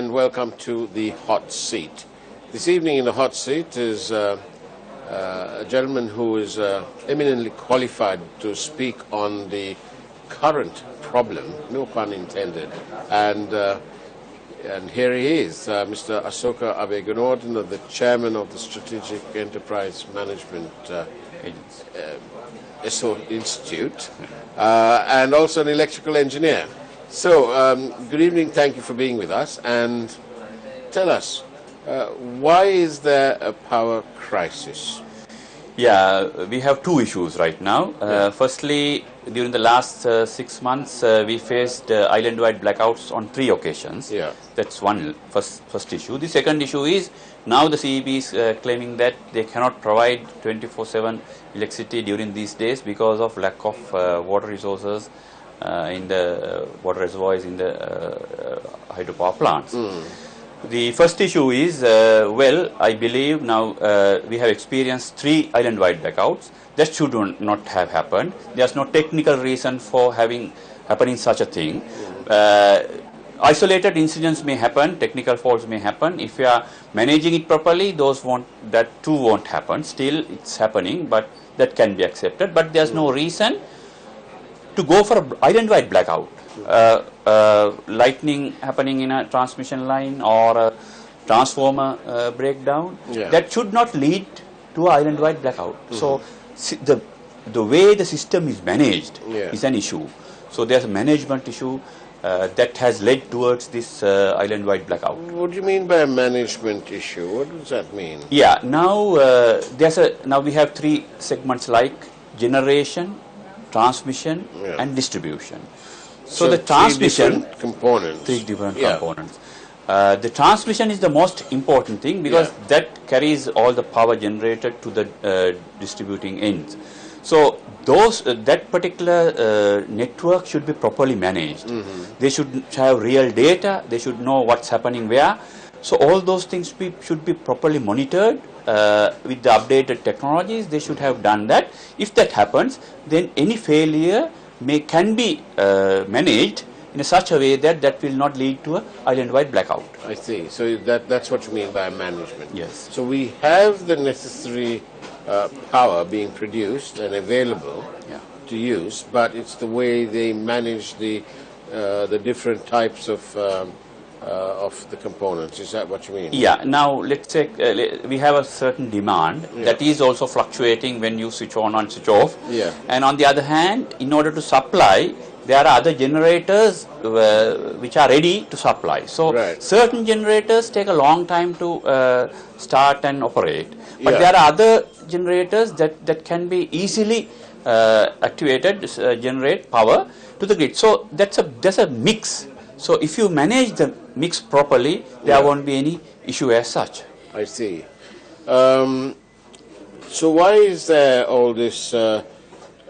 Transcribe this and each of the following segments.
and welcome to the Hot Seat. This evening in the Hot Seat is a gentleman who is eminently qualified to speak on the current problem, no pun intended, and here he is, Mr. Asoka Abegunorden, the chairman of the Strategic Enterprise Management Institute, and also an electrical engineer. So, good evening, thank you for being with us, and tell us, why is there a power crisis? Yeah, we have two issues right now. Firstly, during the last 6 months, we faced island-wide blackouts on 3 occasions. Yeah. That's first issue. The second issue is now the CEB is claiming that they cannot provide 24/7 electricity during these days because of lack of water resources in the water reservoirs in the hydropower plants. The first issue is, I believe now we have experienced 3 island-wide blackouts. That should not have happened. There's no technical reason for happening such a thing. Isolated incidents may happen, technical faults may happen. If you are managing it properly, that too won't happen. Still, it's happening, but that can be accepted. But there's no reason to go for an island-wide blackout. Lightning happening in a transmission line or a transformer breakdown, that should not lead to an island-wide blackout. So the way the system is managed is an issue. So there's a management issue that has led towards this island-wide blackout. What do you mean by a management issue? What does that mean? Yeah, now now we have 3 segments like generation, transmission and distribution. So the transmission, 3 different components. 3 different components. The transmission is the most important thing because that carries all the power generated to the distributing ends. So that particular network should be properly managed. They should have real data. They should know what's happening where. So all those things should be properly monitored with the updated technologies. They should have done that. If that happens, then any failure can be managed in such a way that will not lead to an island-wide blackout. I see. So that's what you mean by management. Yes. So we have the necessary power being produced and available to use, but it's the way they manage the different types of the components. Is that what you mean? Yeah. Now let's say we have a certain demand that is also fluctuating when you switch on and switch off. Yeah. And on the other hand, in order to supply, there are other generators which are ready to supply. So certain generators take a long time to start and operate. But there are other generators that can be easily activated, generate power to the grid. So there's a mix. So if you manage the mix properly, there won't be any issue as such. I see. So why is there all this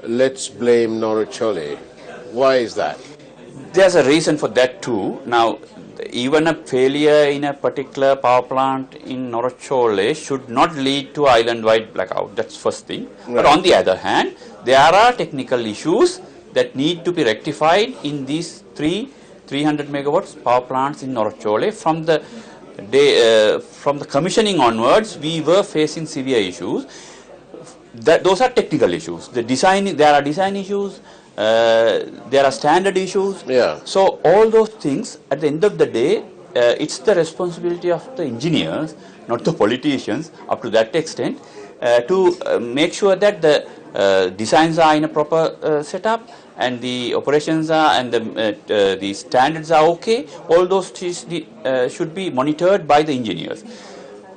let's blame Norochcholai? Why is that? There's a reason for that too. Now, even a failure in a particular power plant in Norochcholai should not lead to island-wide blackout. That's first thing. But on the other hand, there are technical issues that need to be rectified in these 300 megawatts power plants in Norochcholai. From the commissioning onwards, we were facing severe issues. Those are technical issues. There are design issues. There are standard issues. So all those things, at the end of the day, it's the responsibility of the engineers, not the politicians, up to that extent, to make sure that the designs are in a proper setup and the operations are and the standards are okay. All those things should be monitored by the engineers.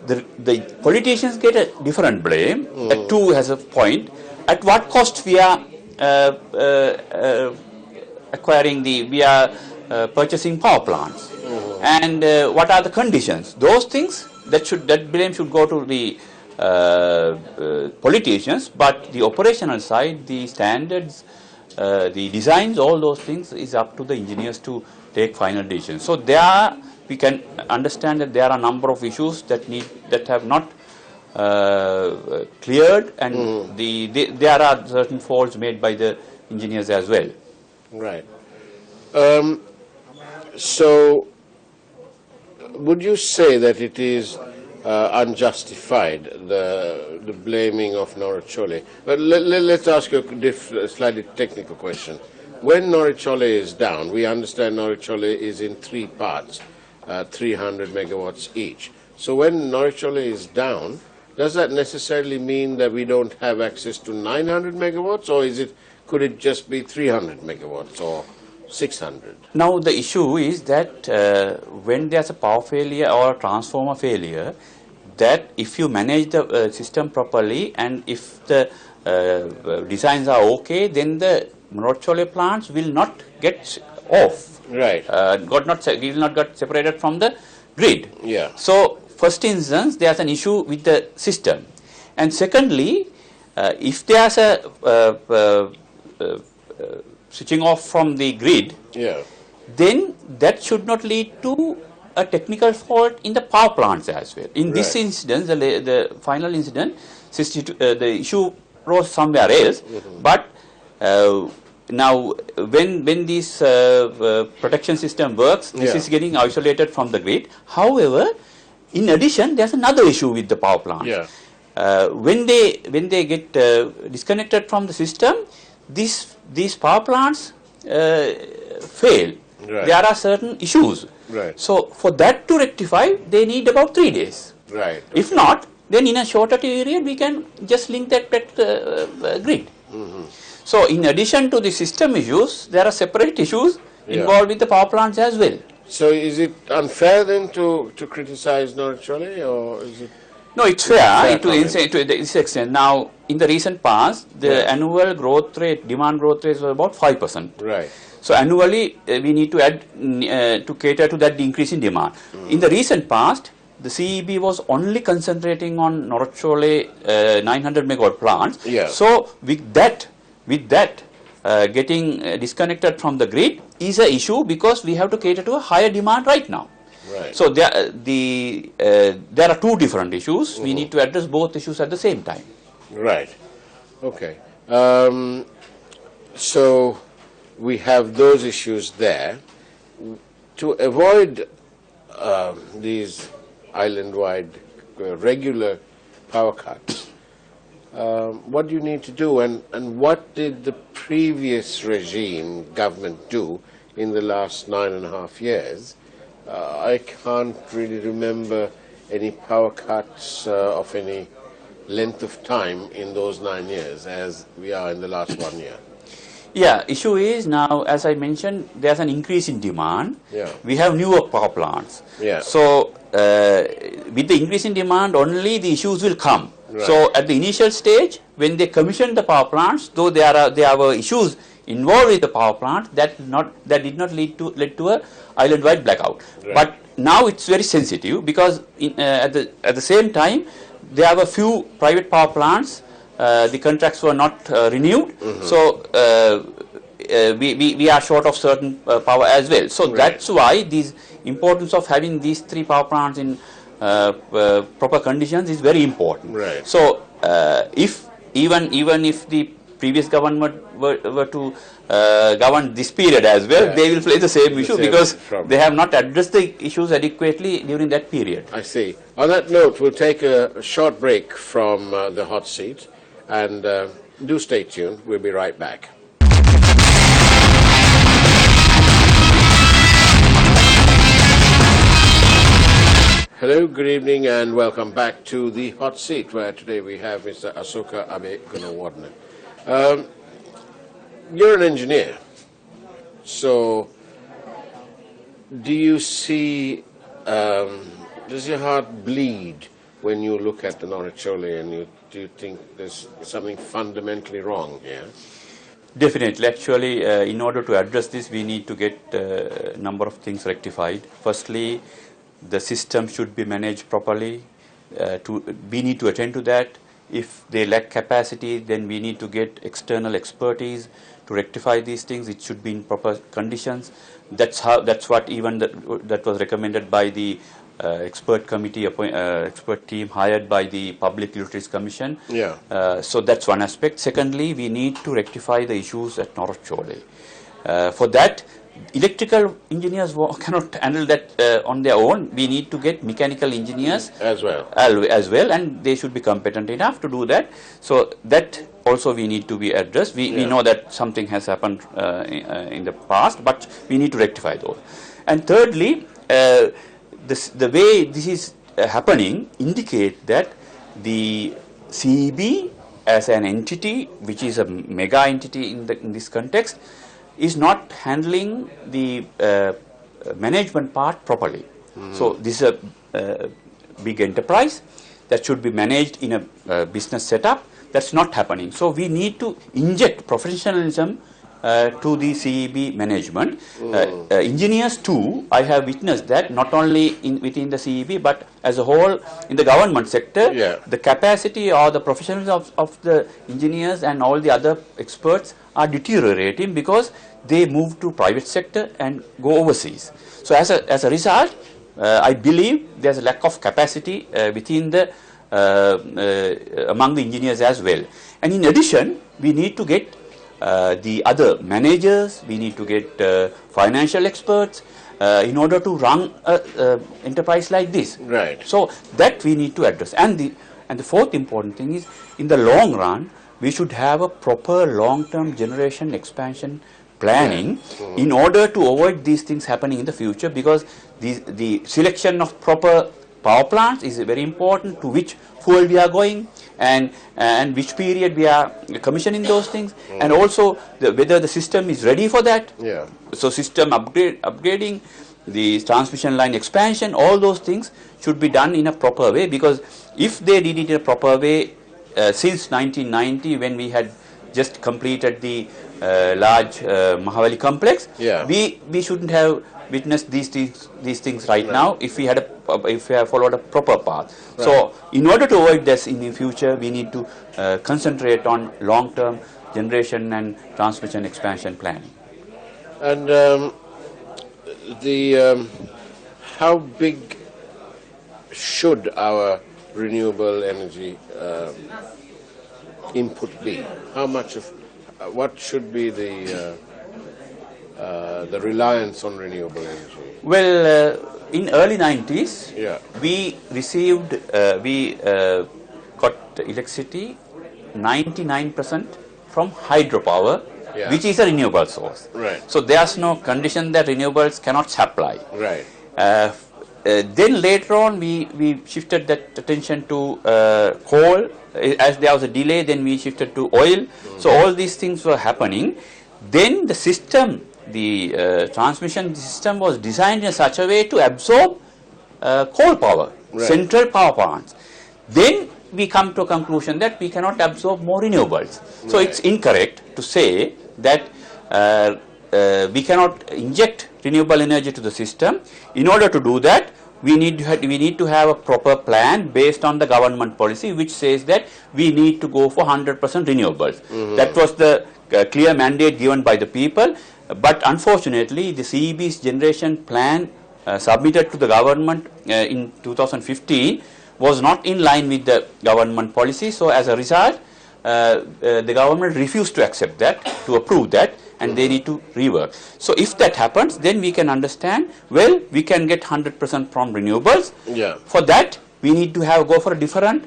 The politicians get a different blame. That too has a point. At what cost we are purchasing power plants, and what are the conditions? Those things that blame should go to the politicians, but the operational side, the standards, the designs, all those things is up to the engineers to take final decisions. So we can understand that there are a number of issues that have not cleared, and there are certain faults made by the engineers as well. Right. So would you say that it is unjustified, the blaming of Norochcholai? But let's ask you a slightly technical question. When Norochcholai is down, we understand Norochcholai is in three parts, 300 megawatts each. So when Norochcholai is down, does that necessarily mean that we don't have access to 900 megawatts, or could it just be 300 megawatts or 600? Now the issue is that when there's a power failure or a transformer failure, that if you manage the system properly and if the designs are okay, then the Norochcholai plants will not get off. Right. Will not get separated from the grid. Yeah. So first instance, there's an issue with the system, and secondly, if there's a switching off from the grid, then that should not lead to a technical fault in the power plants as well. In this incident, the final incident, the issue rose somewhere else, but now when this protection system works, this is getting isolated from the grid. However, in addition, there's another issue with the power plants. When they get disconnected from the system, these power plants fail. There are certain issues. So for that to rectify, they need about 3 days. If not, then in a shorter period, we can just link that grid. So in addition to the system issues, there are separate issues involved with the power plants as well. So is it unfair then to criticize Norochcholai, or is it? No, it's fair to this extent. Now, in the recent past, the annual growth rate, demand growth rate was about 5%. Right. So annually, we need to add to cater to that increase in demand. In the recent past, the CEB was only concentrating on Norochcholai 900 megawatt plants. So with that getting disconnected from the grid is an issue, because we have to cater to a higher demand right now. So there are two different issues. We need to address both issues at the same time. Right. Okay. So we have those issues there. To avoid these island-wide regular power cuts, what do you need to do, and what did the previous regime government do in the last 9.5 years? I can't really remember any power cuts of any length of time in those 9 years as we are in the last 1 year. Yeah, issue is now, as I mentioned, there's an increase in demand. We have newer power plants. So with the increase in demand, only the issues will come. So at the initial stage, when they commissioned the power plants, though there were issues involved with the power plant, that did not lead to a island-wide blackout. But now it's very sensitive, because at the same time, there were few private power plants. The contracts were not renewed, so we are short of certain power as well. So that's why this importance of having these three power plants in proper conditions is very important. So if even if the previous government were to govern this period as well, they will face the same issue, because they have not addressed the issues adequately during that period. I see. On that note, we'll take a short break from the hot seat, and do stay tuned. We'll be right back. Hello, good evening, and welcome back to the hot seat, where today we have Mr. Asoka Abe Gunawarna. You're an engineer, so do you see, does your heart bleed when you look at the Norochcholai, and do you think there's something fundamentally wrong here? Definitely. Actually, in order to address this, we need to get a number of things rectified. Firstly, the system should be managed properly. We need to attend to that. If they lack capacity, then we need to get external expertise to rectify these things. It should be in proper conditions. That's what even that was recommended by the expert committee, expert team hired by the Public Utilities Commission. So that's one aspect. Secondly, we need to rectify the issues at Norochcholai. For that, electrical engineers cannot handle that on their own. We need to get mechanical engineers as well, and they should be competent enough to do that. So that also we need to be addressed. We know that something has happened in the past, but we need to rectify those. And thirdly, the way this is happening indicate that the CEB as an entity, which is a mega entity in this context, is not handling the management part properly. So this is a big enterprise that should be managed in a business setup. That's not happening. So we need to inject professionalism to the CEB management. Engineers too, I have witnessed that not only within the CEB but as a whole in the government sector, the capacity or the professionalism of the engineers and all the other experts are deteriorating because they move to private sector and go overseas. So as a result, I believe there's a lack of capacity within the among the engineers as well. And in addition, we need to get the other managers, we need to get financial experts in order to run an enterprise like this. Right. So that we need to address. And the fourth important thing is, in the long run, we should have a proper long-term generation expansion planning in order to avoid these things happening in the future, because the selection of proper power plants is very important, to which fuel we are going and which period we are commissioning those things, and also whether the system is ready for that. So system upgrading, the transmission line expansion, all those things should be done in a proper way, because if they did it in a proper way since 1990, when we had just completed the large Mahavali complex, we shouldn't have witnessed these things right now if we had followed a proper path. So in order to avoid this in the future, we need to concentrate on long-term generation and transmission expansion planning. And how big should our renewable energy input be? How much of what should be the reliance on renewable energy? Well, in early 90s, we received, we got electricity 99% from hydropower, which is a renewable source. So there's no condition that renewables cannot supply. Then later on, we shifted that attention to coal. As there was a delay, then we shifted to oil. So all these things were happening. Then the system, the transmission system was designed in such a way to absorb coal power, central power plants. Then we come to a conclusion that we cannot absorb more renewables. So it's incorrect to say that we cannot inject renewable energy to the system. In order to do that, we need to have a proper plan based on the government policy, which says that we need to go for 100% renewables. That was the clear mandate given by the people. But unfortunately, the CEB's generation plan submitted to the government in 2015 was not in line with the government policy. So as a result, the government refused to accept that, to approve that, and they need to rework. So if that happens, then we can understand, well, we can get 100% from renewables. For that, we need to go for a different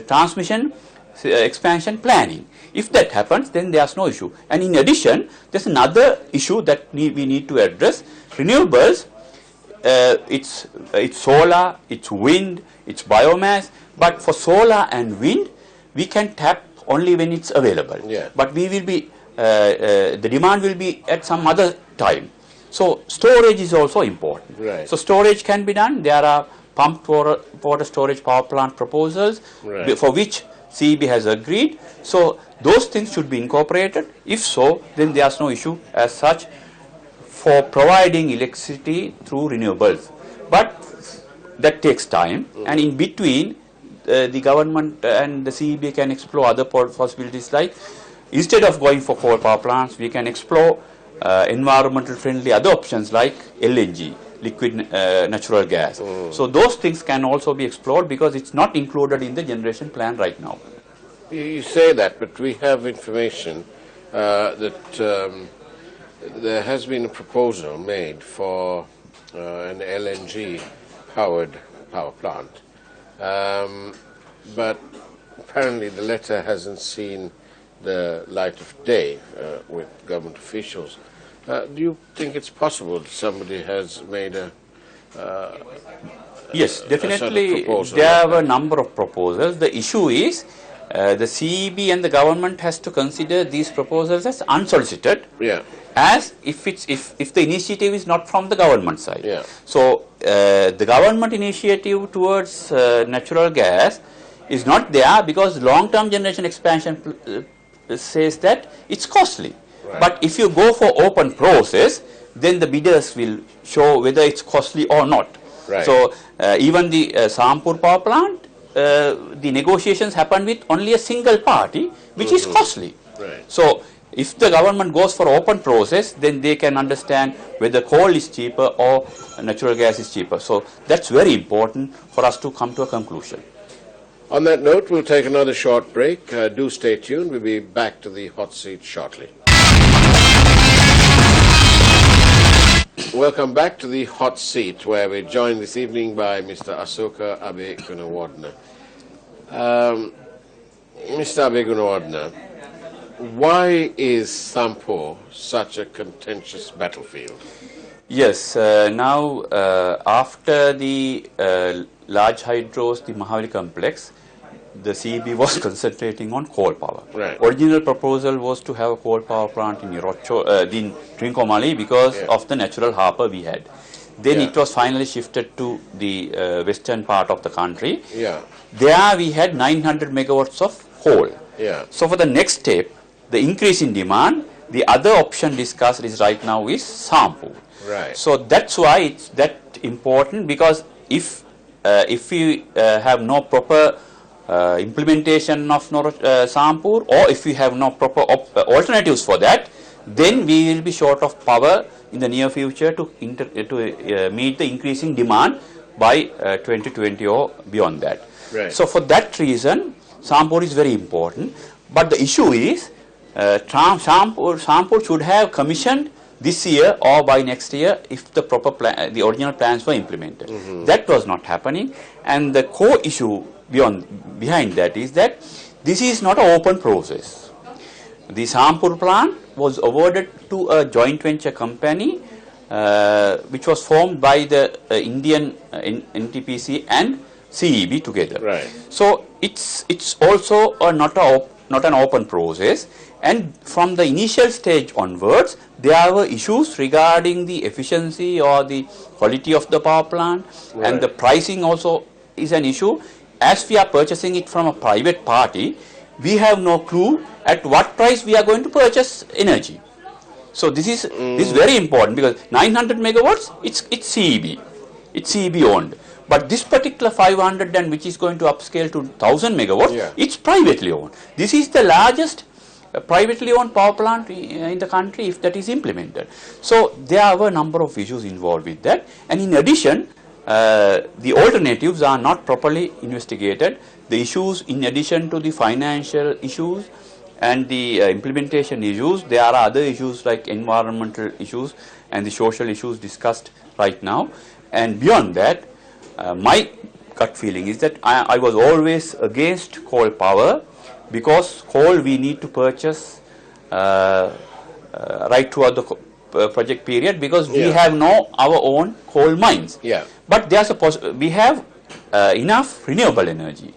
transmission expansion planning. If that happens, then there's no issue. And in addition, there's another issue that we need to address. Renewables, it's solar, it's wind, it's biomass, but for solar and wind, we can tap only when it's available. But we will be, the demand will be at some other time. So storage is also important. So storage can be done. There are pumped water storage power plant proposals for which CEB has agreed. So those things should be incorporated. If so, then there's no issue as such for providing electricity through renewables. But that takes time, and in between, the government and the CEB can explore other possibilities, like instead of going for coal power plants, we can explore environmental friendly other options like LNG, liquid natural gas. So those things can also be explored, because it's not included in the generation plan right now. You say that, but we have information that there has been a proposal made for an LNG-powered power plant, but apparently the letter hasn't seen the light of day with government officials. Do you think it's possible that somebody has made a yes, definitely sort of there were a number of proposals. The issue is the CEB and the government has to consider these proposals as unsolicited, as if the initiative is not from the government side. So the government initiative towards natural gas is not there because long-term generation expansion says that it's costly. But if you go for open process, then the bidders will show whether it's costly or not. So even the Sampur power plant, the negotiations happen with only a single party, which is costly. So if the government goes for open process, then they can understand whether coal is cheaper or natural gas is cheaper. So that's very important for us to come to a conclusion. On that note, we'll take another short break. Do stay tuned. We'll be back to the hot seat shortly. Welcome back to the hot seat, where we're joined this evening by Mr. Asoka Abe Gunawardena. Mr. Abe Gunawardena, why is Sampur such a contentious battlefield? Yes, now after the large hydros, the Mahavali complex, the CEB was concentrating on coal power. Original proposal was to have a coal power plant in Norochcholai because of the natural harbour we had. Then it was finally shifted to the western part of the country. There we had 900 megawatts of coal. So for the next step, the increase in demand, the other option discussed is right now is Sampur. So that's why it's that important, because if we have no proper implementation of Sampur, or if we have no proper alternatives for that, then we will be short of power in the near future to meet the increasing demand by 2020 or beyond that. So for that reason, Sampur is very important. But the issue is, Sampur should have commissioned this year or by next year if the proper plan, the original plans were implemented. That was not happening, and the core issue behind that is that this is not an open process. The Sampur plant was awarded to a joint venture company which was formed by the Indian NTPC and CEB together. So it's also not an open process, and from the initial stage onwards there were issues regarding the efficiency or the quality of the power plant, and the pricing also is an issue. As we are purchasing it from a private party, we have no clue at what price we are going to purchase energy. So this is very important, because 900 megawatts, it's CEB owned. But this particular 500, and which is going to upscale to 1000 megawatts, it's privately owned. This is the largest privately owned power plant in the country if that is implemented. So there were a number of issues involved with that, and in addition, the alternatives are not properly investigated. The issues, in addition to the financial issues and the implementation issues, there are other issues like environmental issues and the social issues discussed right now. And beyond that, my gut feeling is that I was always against coal power, because coal we need to purchase right throughout the project period, because we have our own coal mines. But there's we have enough renewable energy.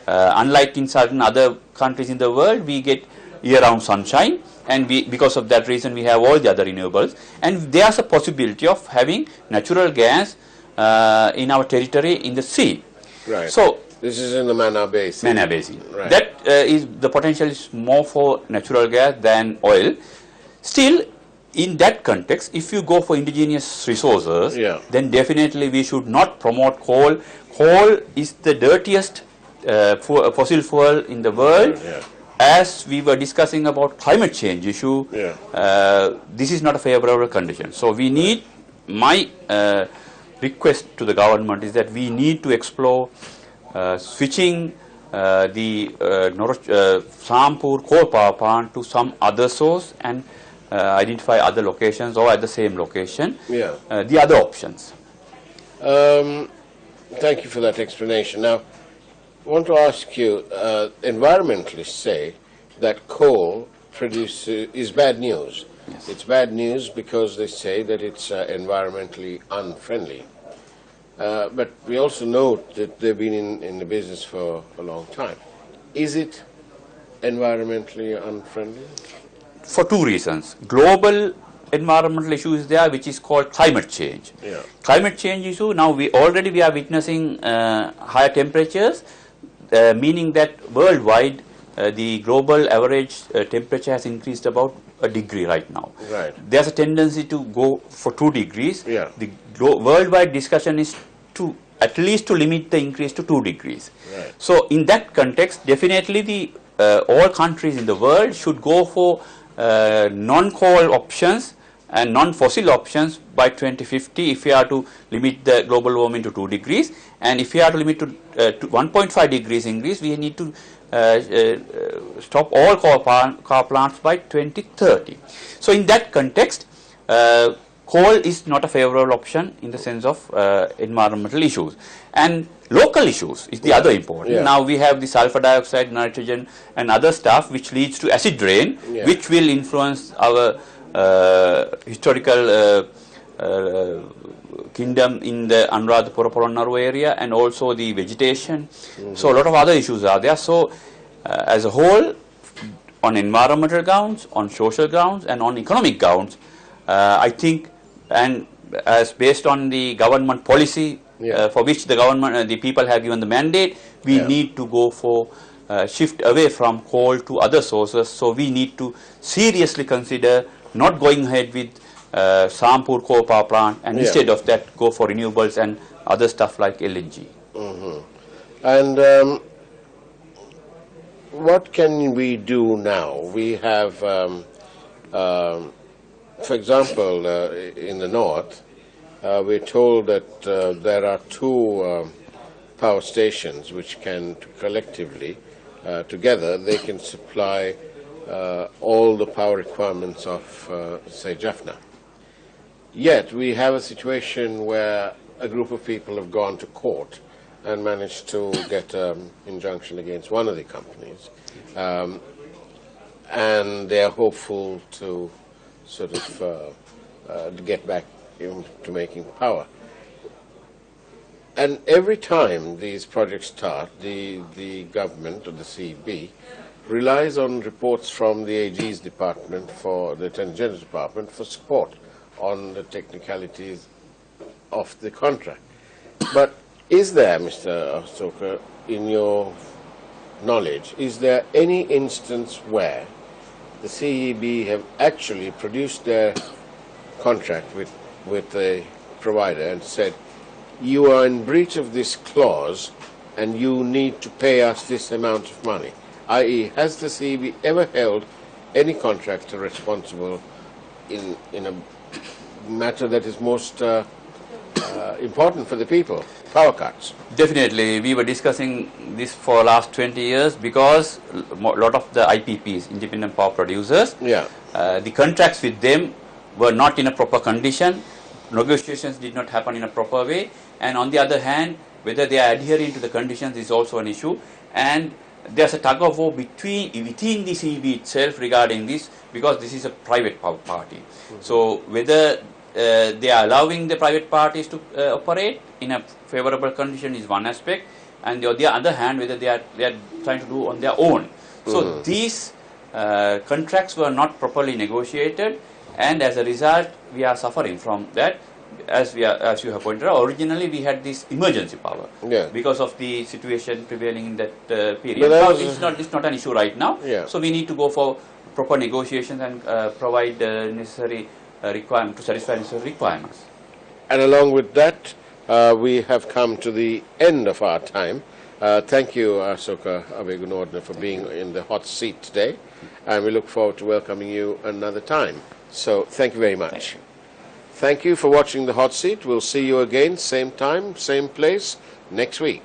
Unlike in certain other countries in the world, we get year-round sunshine, and because of that reason we have all the other renewables, and there's a possibility of having natural gas in our territory in the sea. So this is in the Mana Basin. Mana Basin. That is, the potential is more for natural gas than oil. Still, in that context, if you go for indigenous resources, then definitely we should not promote coal. Coal is the dirtiest fossil fuel in the world. As we were discussing about climate change issue, this is not a favorable condition. So we need, my request to the government is that we need to explore switching the Sampur coal power plant to some other source, and identify other locations or at the same location, Yeah. the other options. Thank you for that explanation. Now, I want to ask you, environmentalists say that coal is bad news. Yes. It's bad news because they say that it's environmentally unfriendly. But we also note that they've been in the business for a long time. Is it environmentally unfriendly? For two reasons. Global environmental issue is there, which is called climate change. Yeah. Climate change issue, now we are witnessing higher temperatures, meaning that worldwide the global average temperature has increased about a degree right now. Right. There's a tendency to go for 2 degrees. Yeah. The worldwide discussion is to at least to limit the increase to 2 degrees. Right. So in that context, definitely all countries in the world should go for non-coal options and non-fossil options by 2050 if we are to limit the global warming to 2 degrees, and if we are to limit to 1.5 degrees increase, we need to stop all coal plants by 2030. So in that context, coal is not a favorable option in the sense of environmental issues. And local issues is the other important. Yeah. Now we have the sulfur dioxide, nitrogen and other stuff which leads to acid rain, Yeah. which will influence our historical kingdom in the Anuradhapura Polonnaruwa area, and also the vegetation. So a lot of other issues are there. So as a whole, on environmental grounds, on social grounds and on economic grounds, I think, and as based on the government policy for which the government, the people have given the mandate, we need to go for shift away from coal to other sources. So we need to seriously consider not going ahead with Sampur coal power plant, and instead of that go for renewables and other stuff like LNG. And what can we do now? We have, for example, in the north, we're told that there are 2 power stations which can collectively, together, they can supply all the power requirements of, say, Jaffna. Yet we have a situation where a group of people have gone to court and managed to get an injunction against one of the companies, and they are hopeful to sort of get back into making power. And every time these projects start, the government, or the CB, relies on reports from the AG's department, for the Attorney General's department, for support on the technicalities of the contract. But is there, Mr. Asoka, in your knowledge, is there any instance where the CEB have actually produced their contract with a provider and said, you are in breach of this clause and you need to pay us this amount of money? I.e., has the CEB ever held any contractor responsible in a matter that is most important for the people, power cuts? Definitely, we were discussing this for last 20 years because a lot of the IPPs, independent power producers, the contracts with them were not in a proper condition, negotiations did not happen in a proper way, and on the other hand, whether they are adhering to the conditions is also an issue, and there's a tug of war within the CEB itself regarding this, because this is a private power party. So whether they are allowing the private parties to operate in a favorable condition is one aspect, and on the other hand, whether they are trying to do on their own. So these contracts were not properly negotiated, and as a result, we are suffering from that. As you have pointed out, originally we had this emergency power because of the situation prevailing in that period. Now it's not an issue right now. So we need to go for proper negotiations and provide necessary requirement to satisfy necessary requirements. And along with that, we have come to the end of our time. Thank you, Asoka Abegunordna, for being in the hot seat today, and we look forward to welcoming you another time. So thank you very much. Thank you for watching The Hot Seat. We'll see you again, same time, same place, next week.